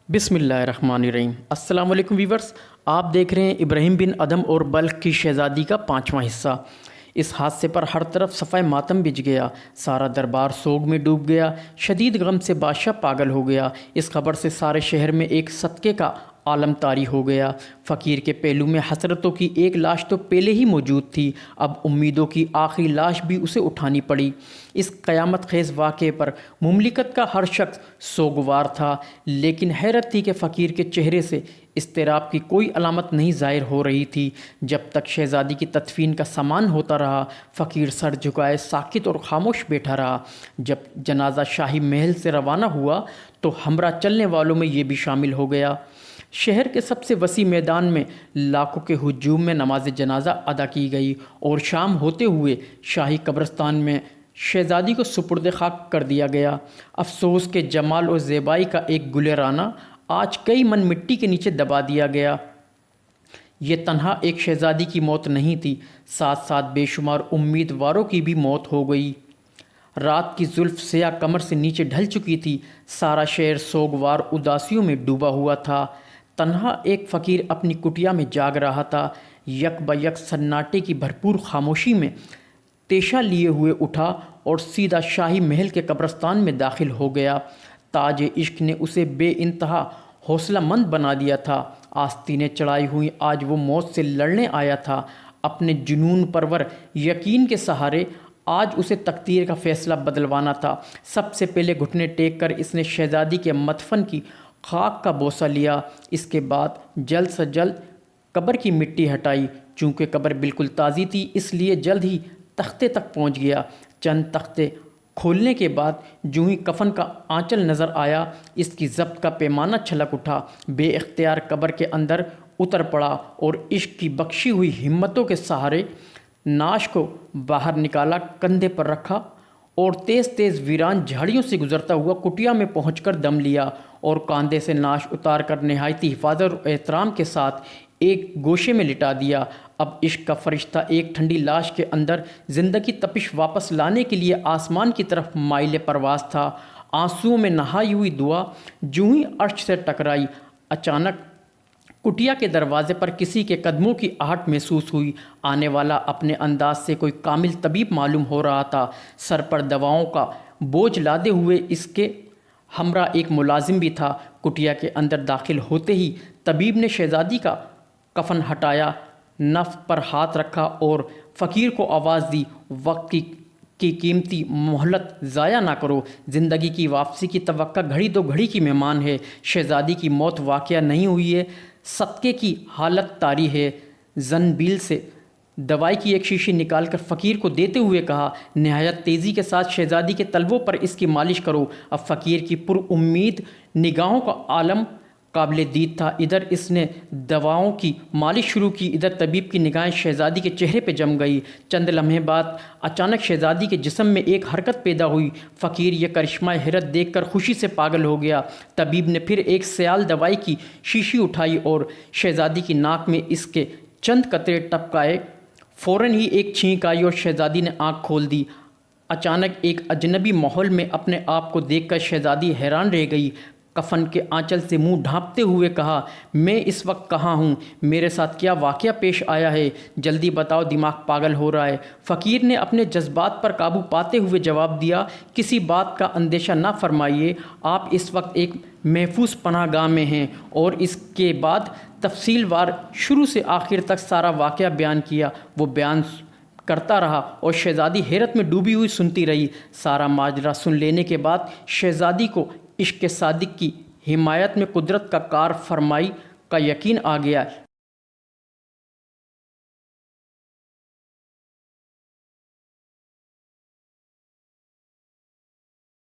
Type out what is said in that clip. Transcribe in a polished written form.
بسم اللہ الرحمن الرحیم۔ السلام علیکم ویورز، آپ دیکھ رہے ہیں ابراہیم بن ادم اور بلخ کی شہزادی کا 5واں حصہ۔ اس حادثے پر ہر طرف صفائے ماتم بچھ گیا، سارا دربار سوگ میں ڈوب گیا، شدید غم سے بادشاہ پاگل ہو گیا۔ اس خبر سے سارے شہر میں ایک صدقے کا عالم طاری ہو گیا۔ فقیر کے پہلو میں حسرتوں کی ایک لاش تو پہلے ہی موجود تھی، اب امیدوں کی آخری لاش بھی اسے اٹھانی پڑی۔ اس قیامت خیز واقعے پر مملکت کا ہر شخص سوگوار تھا، لیکن حیرت تھی کہ فقیر کے چہرے سے اضطراب کی کوئی علامت نہیں ظاہر ہو رہی تھی۔ جب تک شہزادی کی تدفین کا سامان ہوتا رہا، فقیر سر جھکائے ساکت اور خاموش بیٹھا رہا۔ جب جنازہ شاہی محل سے روانہ ہوا تو ہمراہ چلنے والوں میں یہ بھی شامل ہو گیا۔ شہر کے سب سے وسیع میدان میں لاکھوں کے ہجوم میں نماز جنازہ ادا کی گئی اور شام ہوتے ہوئے شاہی قبرستان میں شہزادی کو سپرد خاک کر دیا گیا۔ افسوس کے جمال اور زیبائی کا ایک گلرانہ آج کئی من مٹی کے نیچے دبا دیا گیا۔ یہ تنہا ایک شہزادی کی موت نہیں تھی، ساتھ ساتھ بے شمار امیدواروں کی بھی موت ہو گئی۔ رات کی زلف سیاہ کمر سے نیچے ڈھل چکی تھی، سارا شہر سوگوار اداسیوں میں ڈوبا ہوا تھا۔ تنہا ایک فقیر اپنی کٹیا میں جاگ رہا تھا۔ یک بہ یک سناٹے کی بھرپور خاموشی میں تیشہ لیے ہوئے اٹھا اور سیدھا شاہی محل کے قبرستان میں داخل ہو گیا۔ تاج عشق نے اسے بے انتہا حوصلہ مند بنا دیا تھا۔ آستینیں چڑھائی ہوئی آج وہ موت سے لڑنے آیا تھا۔ اپنے جنون پرور یقین کے سہارے آج اسے تقدیر کا فیصلہ بدلوانا تھا۔ سب سے پہلے گھٹنے ٹیک کر اس نے شہزادی کے مدفن کی خاک کا بوسہ لیا۔ اس کے بعد جلد سے جلد قبر کی مٹی ہٹائی۔ چونکہ قبر بالکل تازی تھی، اس لیے جلد ہی تختے تک پہنچ گیا۔ چند تختے کھولنے کے بعد جو ہی کفن کا آنچل نظر آیا، اس کی ضبط کا پیمانہ چھلک اٹھا۔ بے اختیار قبر کے اندر اتر پڑا اور عشق کی بخشی ہوئی ہمتوں کے سہارے نعش کو باہر نکالا، کندھے پر رکھا اور تیز تیز ویران جھاڑیوں سے گزرتا ہوا کٹیا میں پہنچ کر دم لیا اور کاندھے سے نعش اتار کر نہایتی حفاظت اور احترام کے ساتھ ایک گوشے میں لٹا دیا۔ اب عشق کا فرشتہ ایک ٹھنڈی لاش کے اندر زندگی تپش واپس لانے کے لیے آسمان کی طرف مائل پرواز تھا۔ آنسوؤں میں نہائی ہوئی دعا جو ہی عرش سے ٹکرائی، اچانک کٹیا کے دروازے پر کسی کے قدموں کی آہٹ محسوس ہوئی۔ آنے والا اپنے انداز سے کوئی کامل طبیب معلوم ہو رہا تھا۔ سر پر دواؤں کا بوجھ لادے ہوئے اس کے ہمراہ ایک ملازم بھی تھا۔ کٹیا کے اندر داخل ہوتے ہی طبیب نے شہزادی کا کفن ہٹایا، نف پر ہاتھ رکھا اور فقیر کو آواز دی، وقت کی قیمتی مہلت ضائع نہ کرو۔ زندگی کی واپسی کی توقع گھڑی دو گھڑی کی مہمان ہے۔ شہزادی کی موت واقعہ نہیں ہوئی ہے، صدقے کی حالت طاری ہے۔ زنبیل سے دوائی کی ایک شیشی نکال کر فقیر کو دیتے ہوئے کہا، نہایت تیزی کے ساتھ شہزادی کے تلووں پر اس کی مالش کرو۔ اب فقیر کی پر امید نگاہوں کا عالم قابل دید تھا۔ ادھر اس نے دواؤں کی مالش شروع کی، ادھر طبیب کی نگاہیں شہزادی کے چہرے پہ جم گئی۔ چند لمحے بعد اچانک شہزادی کے جسم میں ایک حرکت پیدا ہوئی۔ فقیر یہ کرشمہ حیرت دیکھ کر خوشی سے پاگل ہو گیا۔ طبیب نے پھر ایک سیال دوائی کی شیشی اٹھائی اور شہزادی کی ناک میں اس کے چند قطرے ٹپکائے۔ فوراً ہی ایک چھینک آئی اور شہزادی نے آنکھ کھول دی۔ اچانک ایک اجنبی ماحول میں اپنے آپ کو دیکھ کر شہزادی حیران رہ گئی۔ کفن کے آنچل سے منہ ڈھانپتے ہوئے کہا، میں اس وقت کہاں ہوں؟ میرے ساتھ کیا واقعہ پیش آیا ہے؟ جلدی بتاؤ، دماغ پاگل ہو رہا ہے۔ فقیر نے اپنے جذبات پر قابو پاتے ہوئے جواب دیا، کسی بات کا اندیشہ نہ فرمائیے، آپ اس وقت ایک محفوظ پناہ گاہ میں ہیں۔ اور اس کے بعد تفصیل وار شروع سے آخر تک سارا واقعہ بیان کیا۔ وہ بیان کرتا رہا اور شہزادی حیرت میں ڈوبی ہوئی سنتی رہی۔ سارا ماجرا سن لینے کے بعد شہزادی کو عشق صادق کی حمایت میں قدرت کا کار فرمائی کا یقین آ گیا۔